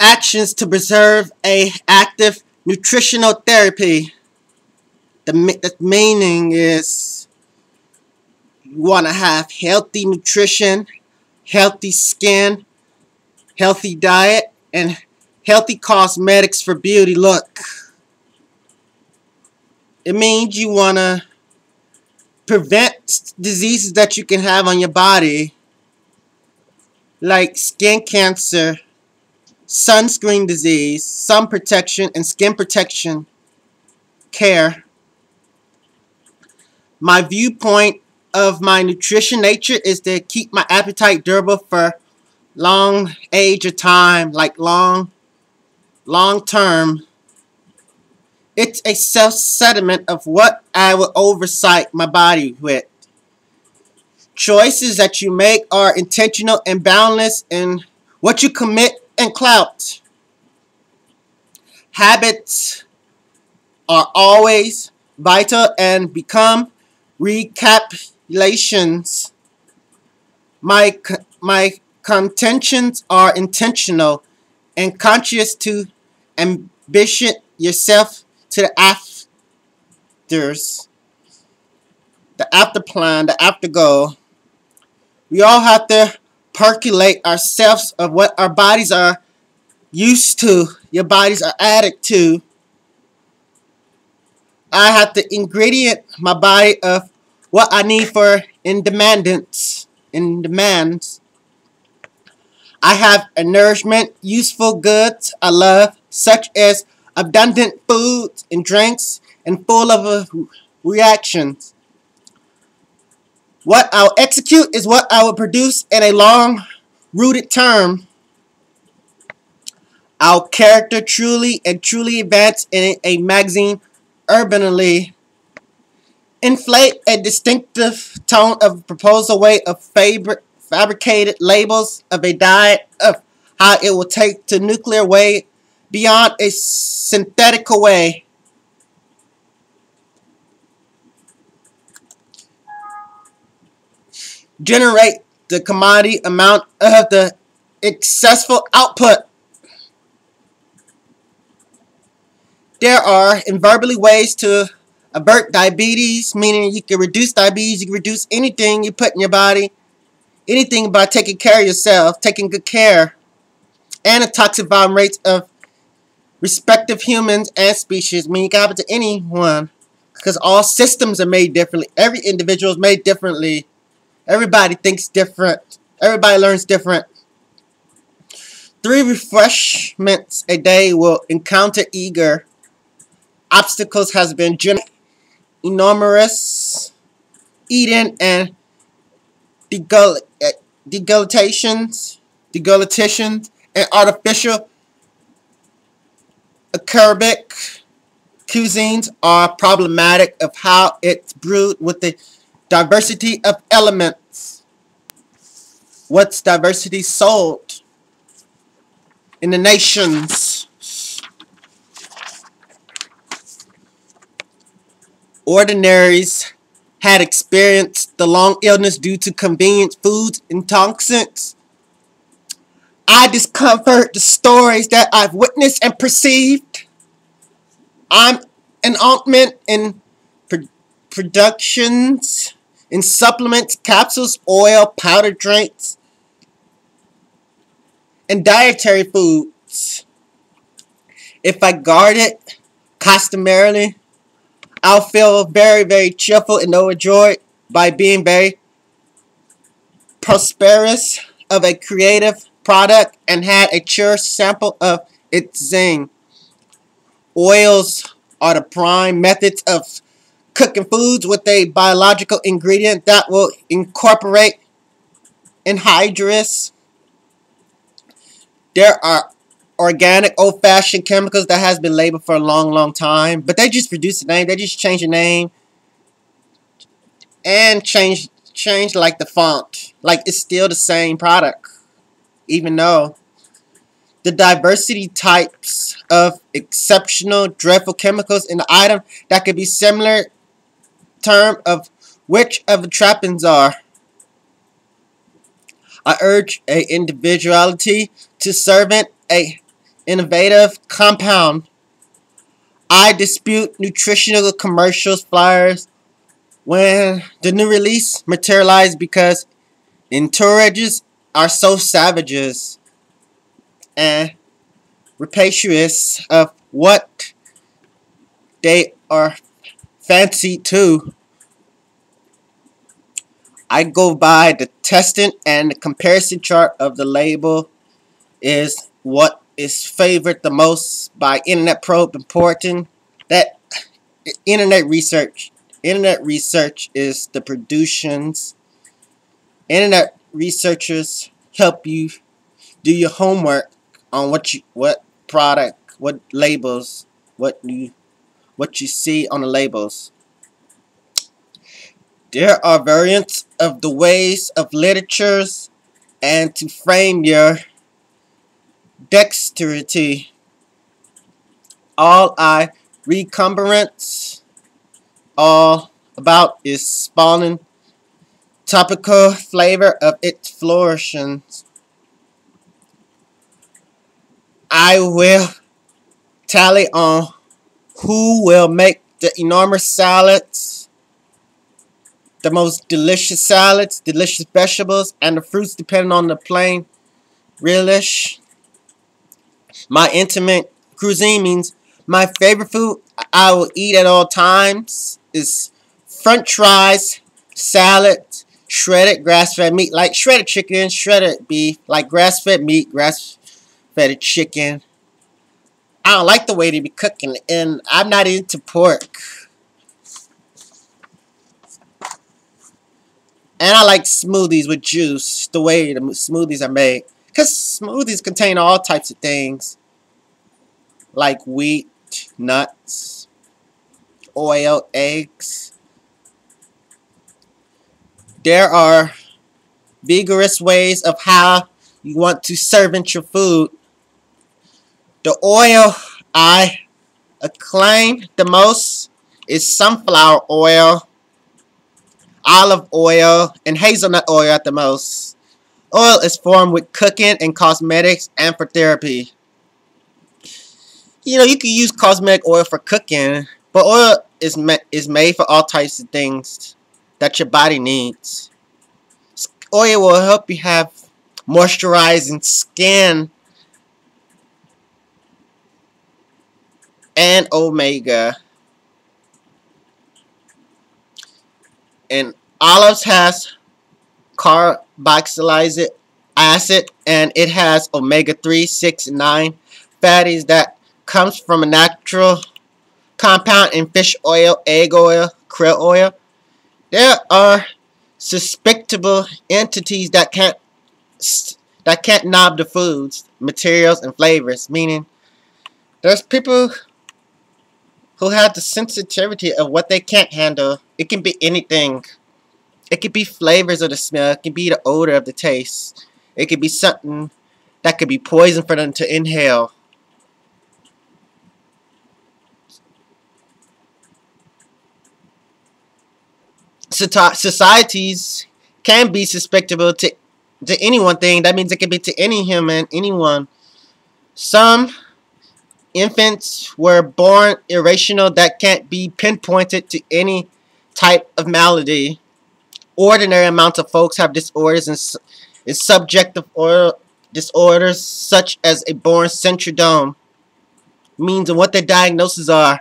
Actions to preserve a active nutritional therapy. The meaning is you want to have healthy nutrition, healthy skin, healthy diet, and healthy cosmetics for beauty look. It means you want to prevent diseases that you can have on your body, like skin cancer, sunscreen disease, sun protection, and skin protection care. My viewpoint of my nutrition nature is to keep my appetite durable for long age of time, like long term. It's a self-sediment of what I will oversight my body with. Choices that you make are intentional and boundless in what you commit and clout. Habits are always vital and become recapitulations. My contentions are intentional and conscious to ambition yourself to the afters, the after plan, the after goal. We all have to percolate ourselves of what our bodies are used to, your bodies are addicted to. I have to ingredient my body of what I need for in demands. I have a nourishment, useful goods I love, such as abundant foods and drinks, and full of reactions. What I'll execute is what I will produce in a long-rooted term. Our character truly advance in a magazine urbanally. Inflate a distinctive tone of proposal way of fabricated labels of a diet of how it will take to nuclear way beyond a synthetical way. Generate the commodity amount of the successful output. There are invariably ways to avert diabetes, meaning you can reduce diabetes, you can reduce anything you put in your body, anything by taking care of yourself, taking good care, and the toxic volume rates of respective humans and species. I mean, you can happen to anyone because all systems are made differently. Every individual is made differently. Everybody thinks different. Everybody learns different. 3 refreshments a day will encounter eager obstacles has been enormous eating and deglutitions and artificial acerbic cuisines are problematic of how it's brewed with the diversity of elements. What's diversity sold in the nations? Ordinaries had experienced the long illness due to convenient foods and toxins. I discovered the stories that I've witnessed and perceived. I'm an ointment in productions, in supplements, capsules, oil, powder drinks, and dietary foods. If I guard it customarily, I'll feel very, very cheerful and overjoyed by being very prosperous of a creative product and had a sure sample of its zing. Oils are the prime methods of cooking foods with a biological ingredient that will incorporate anhydrous. There are organic, old-fashioned chemicals that has been labeled for a long, long time, but they just reduce the name. They just change the name and change like the font. Like it's still the same product, even though the diversity types of exceptional, dreadful chemicals in the item that could be similar term of which of the trappings are. I urge a individuality to servant a innovative compound. I dispute nutritional commercials flyers when the new release materialized because entourages are so savages and rapacious of what they are fancy too. I go by the testing and the comparison chart of the label is what is favored the most by internet probe important that internet research. Internet research is the productions. Internet researchers help you do your homework on what product, what labels, what you see on the labels. There are variants of the ways of literatures and to frame your dexterity. All I recumbrance all about is spawning topical flavor of its flourishings. I will tally on who will make the enormous salads, the most delicious salads, delicious vegetables, and the fruits depending on the plain relish. My intimate cuisine means my favorite food I will eat at all times is french fries, salad, shredded grass-fed meat, like shredded chicken, shredded beef, like grass-fed meat, grass-fed chicken. I don't like the way they be cooking, and I'm not into pork. And I like smoothies with juice, the way the smoothies are made. Because smoothies contain all types of things, like wheat, nuts, oil, eggs. There are vigorous ways of how you want to servant your food. The oil I acclaim the most is sunflower oil, olive oil, and hazelnut oil at the most. Oil is formed with cooking and cosmetics and for therapy. You know, you can use cosmetic oil for cooking, but oil is made for all types of things that your body needs. Oil will help you have moisturizing skin and omega. And olives has carboxylic acid, and it has omega-3, 6, and 9 fatties that comes from a natural compound in fish oil, egg oil, krill oil. There are suspectable entities that can't knob the foods, materials, and flavors, meaning there's people who have the sensitivity of what they can't handle. It can be anything. It could be flavors of the smell. It can be the odor of the taste. It could be something that could be poison for them to inhale. Societies can be susceptible to any one thing. That means it can be to any human, anyone. Some infants were born irrational that can't be pinpointed to any type of malady. Ordinary amounts of folks have disorders and is subjective or disorders such as a born syndrome. Means and what their diagnoses are.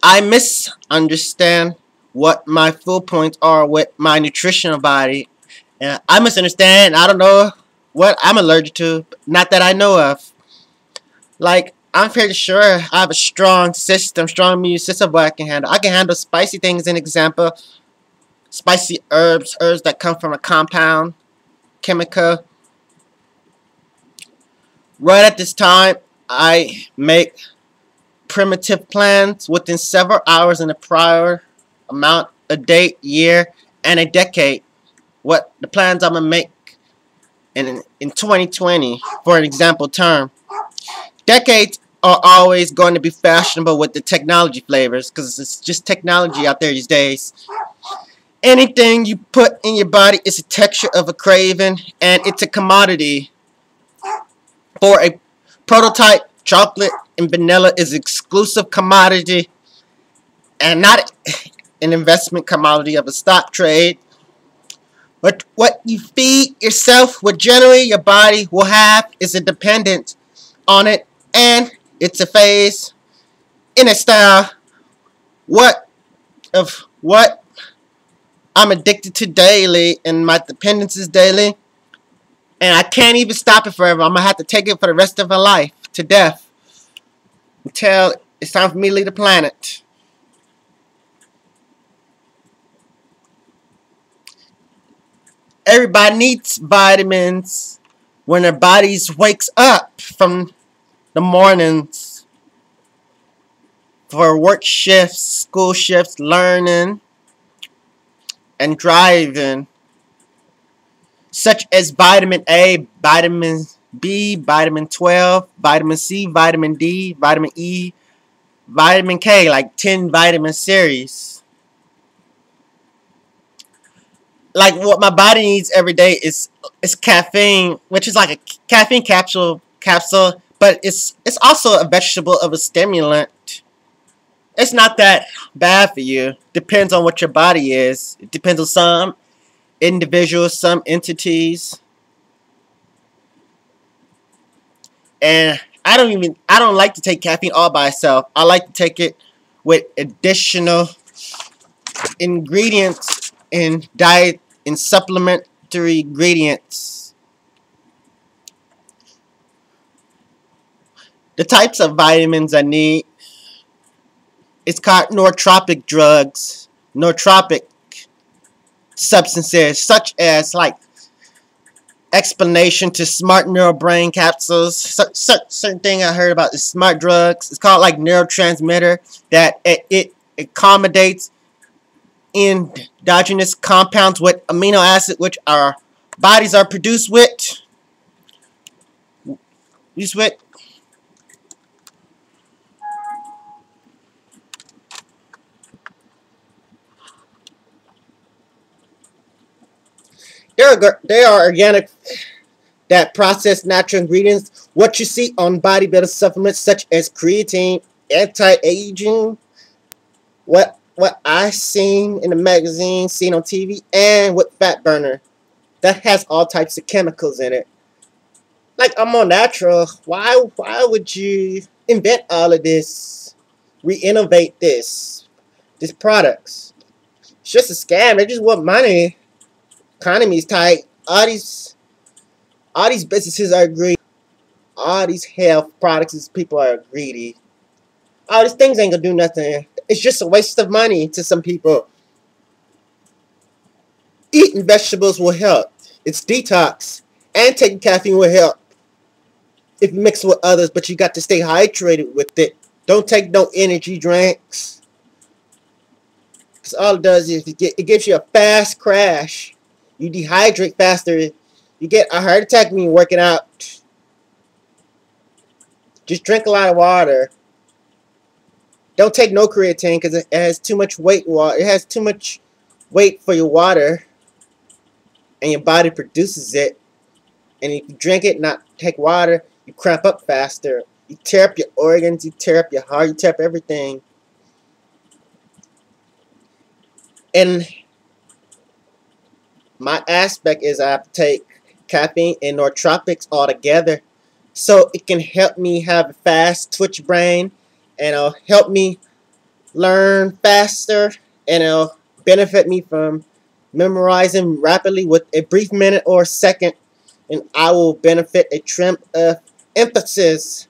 I misunderstand what my full points are with my nutritional body. And I misunderstand. I don't know what I'm allergic to. Not that I know of. Like, I'm pretty sure I have a strong immune system, but I can handle. I can handle spicy things, an example. Spicy herbs that come from a compound, chemical. Right at this time, I make primitive plans within several hours in a prior amount, a date, year, and a decade. What the plans I'm going to make in 2020, for an example term. Decades are always going to be fashionable with the technology flavors because it's just technology out there these days. Anything you put in your body is a texture of a craving, and it's a commodity. For a prototype, chocolate and vanilla is exclusive commodity and not an investment commodity of a stock trade. But what you feed yourself, what generally your body will have, is a dependent on it, and it's a phase in a style. What I'm addicted to daily, and my dependence is daily, and I can't even stop it forever. I'm gonna have to take it for the rest of my life to death until it's time for me to leave the planet. Everybody needs vitamins when their bodies wakes up from the mornings for work shifts, school shifts, learning, and driving, such as vitamin A, vitamin B, vitamin 12, vitamin C, vitamin D, vitamin E, vitamin K, like 10 vitamin series. Like what my body needs every day is caffeine, which is like a caffeine capsule, but it's also a vegetable of a stimulant. It's not that bad for you. Depends on what your body is. It depends on some individuals, some entities. And I don't like to take caffeine all by itself. I like to take it with additional ingredients in diet and supplementary ingredients. The types of vitamins I need is called nootropic drugs, nootropic substances such as like explanation to smart neural brain capsules. Certain thing I heard about is smart drugs. It's called like neurotransmitter that it accommodates endogenous compounds with amino acid which our bodies are produced with. There are organic that process natural ingredients. What you see on bodybuilder supplements such as creatine, anti-aging, what I seen in the magazine, seen on TV, and with fat burner that has all types of chemicals in it. Like I'm all natural. Why would you invent all of this? Re-innovate these products? It's just a scam. They just want money. Economy's tight. All these businesses are greedy. All these health products, people are greedy. All these things ain't gonna do nothing. It's just a waste of money to some people. Eating vegetables will help. It's detox. And taking caffeine will help if you mix it with others, but you got to stay hydrated with it. Don't take no energy drinks. Because all it does is it gives you a fast crash. You dehydrate faster. You get a heart attack when you're working out. Just drink a lot of water. Don't take no creatine because it has too much weight. It has too much weight for your water, and your body produces it. And if you drink it, not take water, you cramp up faster. You tear up your organs. You tear up your heart. You tear up everything. And my aspect is I have to take caffeine and nootropics all together, so it can help me have a fast twitch brain, and it'll help me learn faster, and it'll benefit me from memorizing rapidly with a brief minute or second, and I will benefit a trim of emphasis.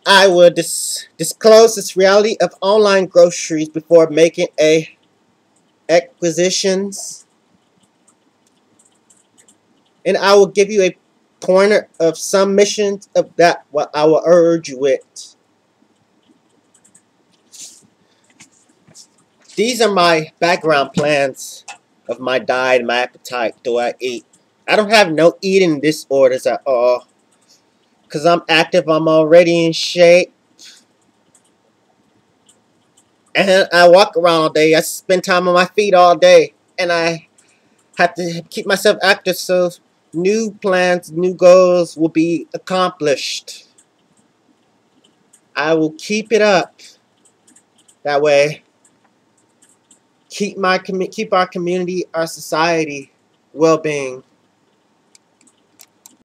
I will disclose this reality of online groceries before making acquisitions, and I will give you a pointer of some missions of that what I will urge you with. These are my background plans of my diet and my appetite. Do I eat? I don't have no eating disorders at all. Because I'm active, I'm already in shape. And I walk around all day. I spend time on my feet all day. And I have to keep myself active so new plans, new goals will be accomplished. I will keep it up. That way, keep our community, our society well-being.